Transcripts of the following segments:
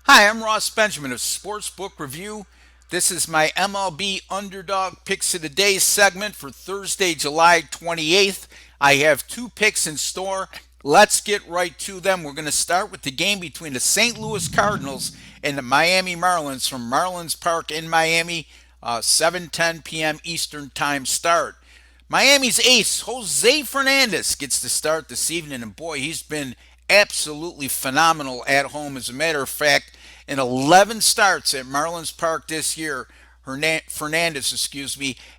Hi, I'm Ross Benjamin of Sportsbook Review. This is my MLB Underdog Picks of the Day segment for Thursday, July 28th. I have two picks in store. Let's get right to them. We're going to start with the game between the St. Louis Cardinals and the Miami Marlins from Marlins Park in Miami, 7:10 p.m. Eastern Time start. Miami's ace, Jose Fernandez, gets to start this evening, and boy, he's been absolutely phenomenal at home. As a matter of fact, in 11 starts at Marlins Park this year, Fernandez,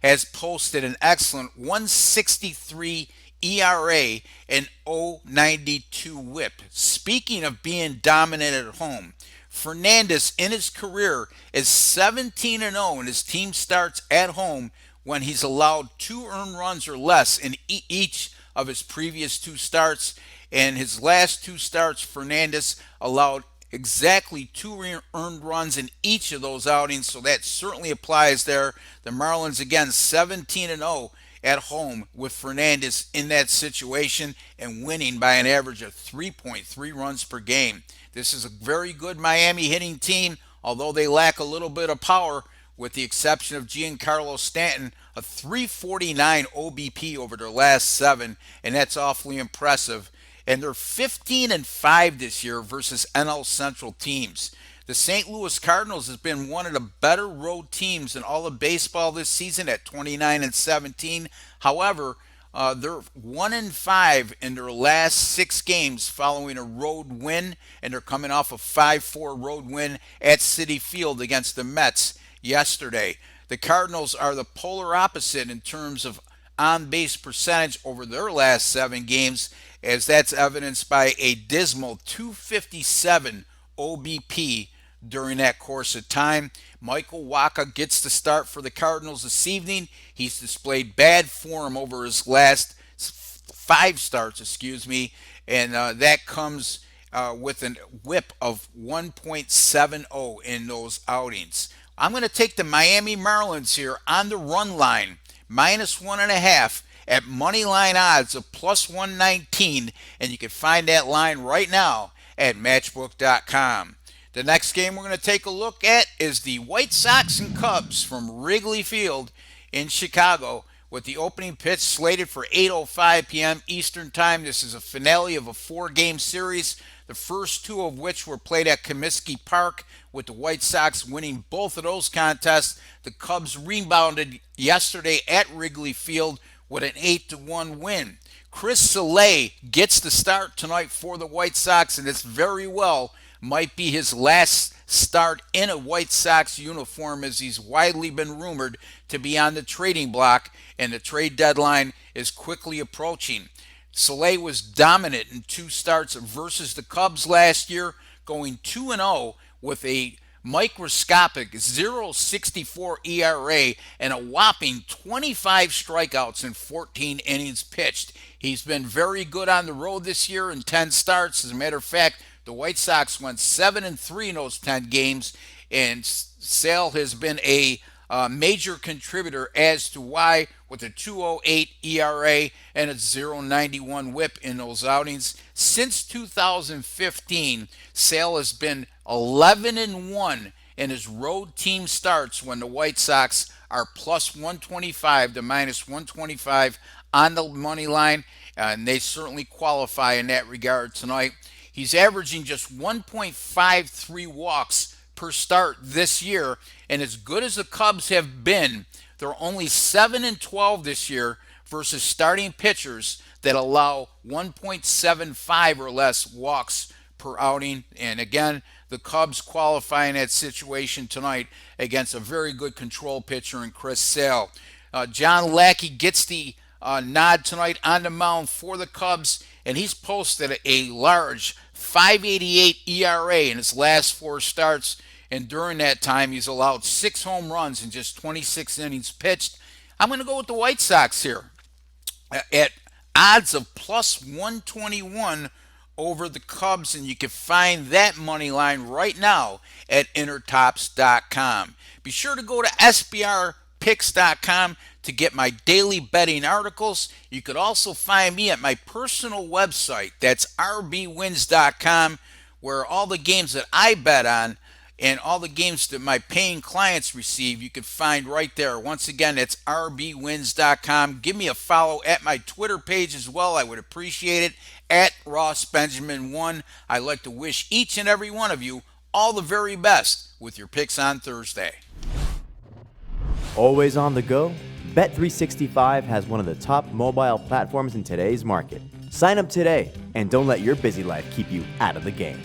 has posted an excellent 163 ERA and 0.92 WHIP. Speaking of being dominant at home, Fernandez in his career is 17-0 in his team starts at home when he's allowed 2 earned runs or less in each of his previous two starts. And his last two starts, Fernandez allowed exactly 2 earned runs in each of those outings, so that certainly applies there. The Marlins, again, 17-0 at home with Fernandez in that situation and winning by an average of 3.3 runs per game. This is a very good Miami hitting team, although they lack a little bit of power, with the exception of Giancarlo Stanton, a 349 OBP over their last seven, and that's awfully impressive. And they're 15-5 this year versus NL Central teams. The St. Louis Cardinals has been one of the better road teams in all of baseball this season at 29-17. However, they're 1-5 in their last 6 games following a road win, and they're coming off a 5-4 road win at Citi Field against the Mets yesterday. The Cardinals are the polar opposite in terms of on base percentage over their last 7 games, as that's evidenced by a dismal 257 OBP during that course of time. Michael Wacha gets the start for the Cardinals this evening. He's displayed bad form over his last 5 starts, and that comes with a whip of 1.70 in those outings. I'm going to take the Miami Marlins here on the run line, -1.5 at money line odds of +119, and you can find that line right now at matchbook.com. The next game we're going to take a look at is the White Sox and Cubs from Wrigley Field in Chicago, with the opening pitch slated for 8:05 p.m. Eastern Time. This is a finale of a 4-game series, the first 2 of which were played at Comiskey Park, with the White Sox winning both of those contests. The Cubs rebounded yesterday at Wrigley Field with an 8-1 win. Chris Sale gets the start tonight for the White Sox, and this very well might be his last start in a White Sox uniform, as he's widely been rumored to be on the trading block, and the trade deadline is quickly approaching. Sale was dominant in 2 starts versus the Cubs last year, going 2-0 with a microscopic 0.64 ERA and a whopping 25 strikeouts in 14 innings pitched. He's been very good on the road this year in 10 starts. As a matter of fact, the White Sox went 7-3 in those 10 games, and Sale has been a major contributor as to why, with a 2.08 ERA and a 0.91 WHIP in those outings. Since 2015, Sale has been 11-1 in his road team starts when the White Sox are +125 to -125 on the money line, and they certainly qualify in that regard tonight. He's averaging just 1.53 walks per start this year, and as good as the Cubs have been, they're only 7-12 this year versus starting pitchers that allow 1.75 or less walks per outing. And again, the Cubs qualify in that situation tonight against a very good control pitcher in Chris Sale. John Lackey gets the nod tonight on the mound for the Cubs, and he's posted a large 5.88 ERA in his last 4 starts, and during that time he's allowed 6 home runs in just 26 innings pitched. I'm going to go with the White Sox here at odds of +121 over the Cubs, and you can find that money line right now at intertops.com. Be sure to go to sbrpicks.com to get my daily betting articles. You could also find me at my personal website, that's rbwins.com, where all the games that I bet on and all the games that my paying clients receive, you can find right there. Once again, it's rbwins.com. Give me a follow at my Twitter page as well. I would appreciate it, at RossBenjamin1. I'd like to wish each and every one of you all the very best with your picks on Thursday. Always on the go? Bet365 has one of the top mobile platforms in today's market. Sign up today and don't let your busy life keep you out of the game.